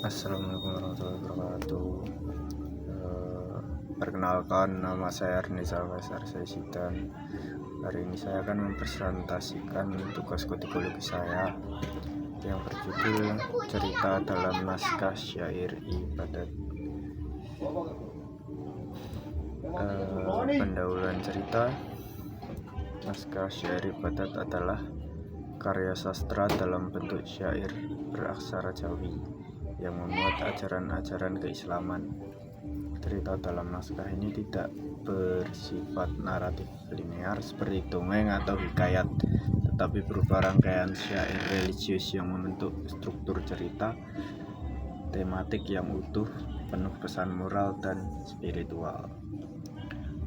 Assalamualaikum warahmatullahi wabarakatuh. Perkenalkan, nama saya Ernisa Faisal Saisitan. Hari ini saya akan mempresentasikan tugas psikologi saya yang berjudul Cerita dalam Naskah Syair Ibadat. Pendahuluan cerita. Naskah Syair Ibadat adalah karya sastra dalam bentuk syair beraksara Jawi yang memuat ajaran-ajaran keislaman. Cerita dalam naskah ini tidak bersifat naratif linear seperti dongeng atau hikayat, tetapi berupa rangkaian syair religius yang membentuk struktur cerita tematik yang utuh, penuh pesan moral dan spiritual.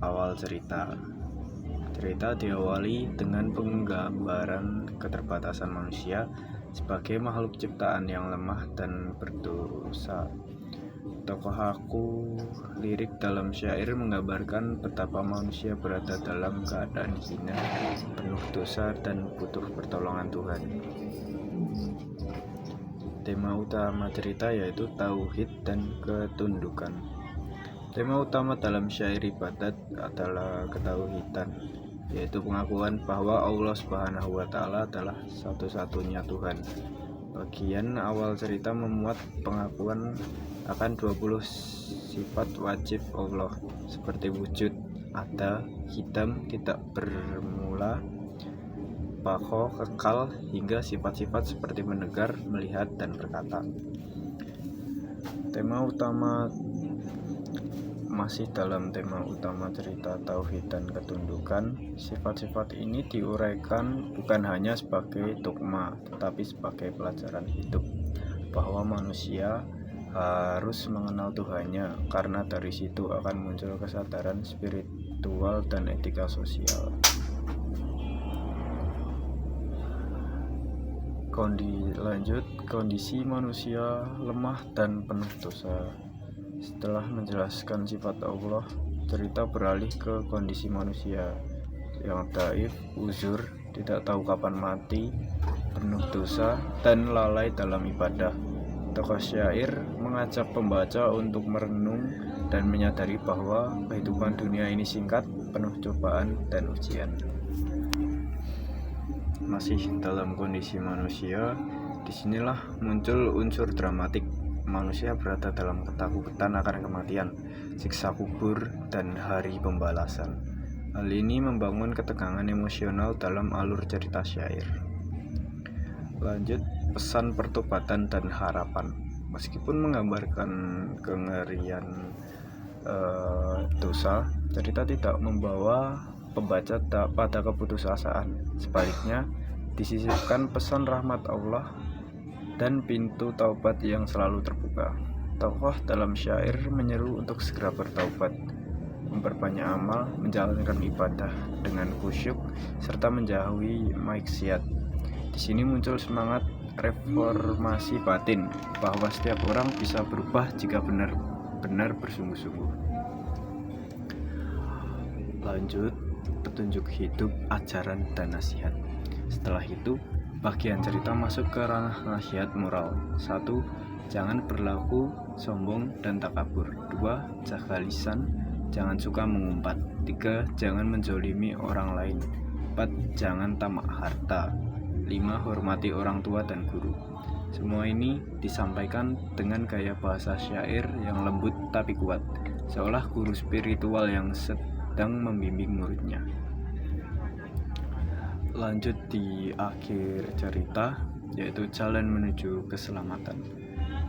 Awal cerita diawali dengan penggambaran keterbatasan manusia sebagai makhluk ciptaan yang lemah dan berdosa. Tokoh aku lirik dalam syair menggambarkan betapa manusia berada dalam keadaan hina, penuh dosa dan butuh pertolongan Tuhan. Tema utama cerita yaitu tauhid dan ketundukan. Tema utama dalam syair Ibadat adalah ketauhidan, yaitu pengakuan bahwa Allah Subhanahu wa Ta'ala adalah satu-satunya Tuhan. Bagian awal cerita memuat pengakuan akan 20 sifat wajib Allah, seperti wujud, ada, hitam, tidak bermula, baqo, kekal, hingga sifat-sifat seperti mendengar, melihat, dan berkata. Masih dalam tema utama cerita tauhid dan ketundukan, sifat-sifat ini diuraikan bukan hanya sebagai dogma, tetapi sebagai pelajaran hidup, bahwa manusia harus mengenal Tuhannya, karena dari situ akan muncul kesadaran spiritual dan etika sosial. Kondisi manusia lemah dan penuh dosa. Setelah menjelaskan sifat Allah, cerita beralih ke kondisi manusia yang dhaif, uzur, tidak tahu kapan mati, penuh dosa, dan lalai dalam ibadah. Tokoh syair mengajak pembaca untuk merenung dan menyadari bahwa kehidupan dunia ini singkat, penuh cobaan dan ujian. Masih dalam kondisi manusia, disinilah muncul unsur dramatik. Manusia berada dalam ketakutan akan kematian, siksa kubur, dan hari pembalasan. Hal ini membangun ketegangan emosional dalam alur cerita syair. Lanjut, pesan pertobatan dan harapan. Meskipun menggambarkan kengerian dosa, cerita tidak membawa pembaca pada keputusasaan. Sebaliknya, disisipkan pesan rahmat Allah dan pintu taubat yang selalu terbuka. Tokoh dalam syair menyeru untuk segera bertaubat, memperbanyak amal, menjalankan ibadah dengan khusyuk, serta menjauhi maksiat. Di sini muncul semangat reformasi batin, bahwa setiap orang bisa berubah jika benar-benar bersungguh-sungguh. Lanjut, petunjuk hidup, ajaran, dan nasihat. Setelah itu, bagian cerita masuk ke ranah nasihat moral. 1. Jangan berlaku sombong dan takabur. 2. Jaga lisan, jangan suka mengumpat. 3. Jangan menzolimi orang lain. 4. Jangan tamak harta. 5. Hormati orang tua dan guru. Semua ini disampaikan dengan gaya bahasa syair yang lembut tapi kuat, seolah guru spiritual yang sedang membimbing muridnya. Lanjut di akhir cerita, yaitu jalan menuju keselamatan.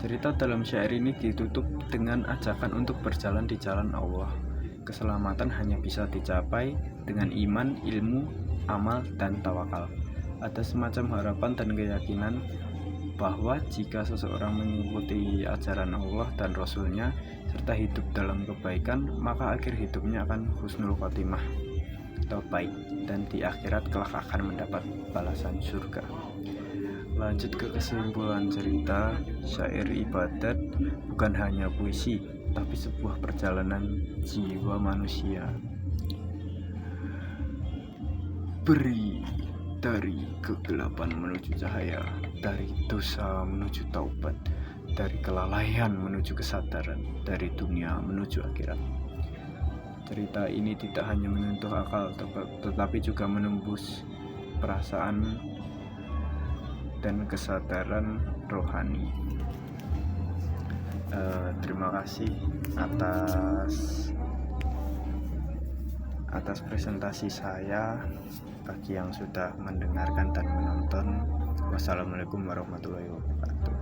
Cerita dalam syair ini ditutup dengan ajakan untuk berjalan di jalan Allah. Keselamatan hanya bisa dicapai dengan iman, ilmu, amal, dan tawakal. Ada semacam harapan dan keyakinan bahwa jika seseorang mengikuti ajaran Allah dan Rasul-Nya serta hidup dalam kebaikan, maka akhir hidupnya akan husnul khotimah atau baik, dan di akhirat kelak akan mendapat balasan surga. Lanjut ke kesimpulan cerita, syair Ibadat bukan hanya puisi, tapi sebuah perjalanan jiwa manusia. Beri dari kegelapan menuju cahaya, dari dosa menuju taubat, dari kelalaian menuju kesadaran, dari dunia menuju akhirat. Cerita ini tidak hanya menyentuh akal, tetapi juga menembus perasaan dan kesadaran rohani. Terima kasih atas presentasi saya. Bagi yang sudah mendengarkan dan menonton, wassalamualaikum warahmatullahi wabarakatuh.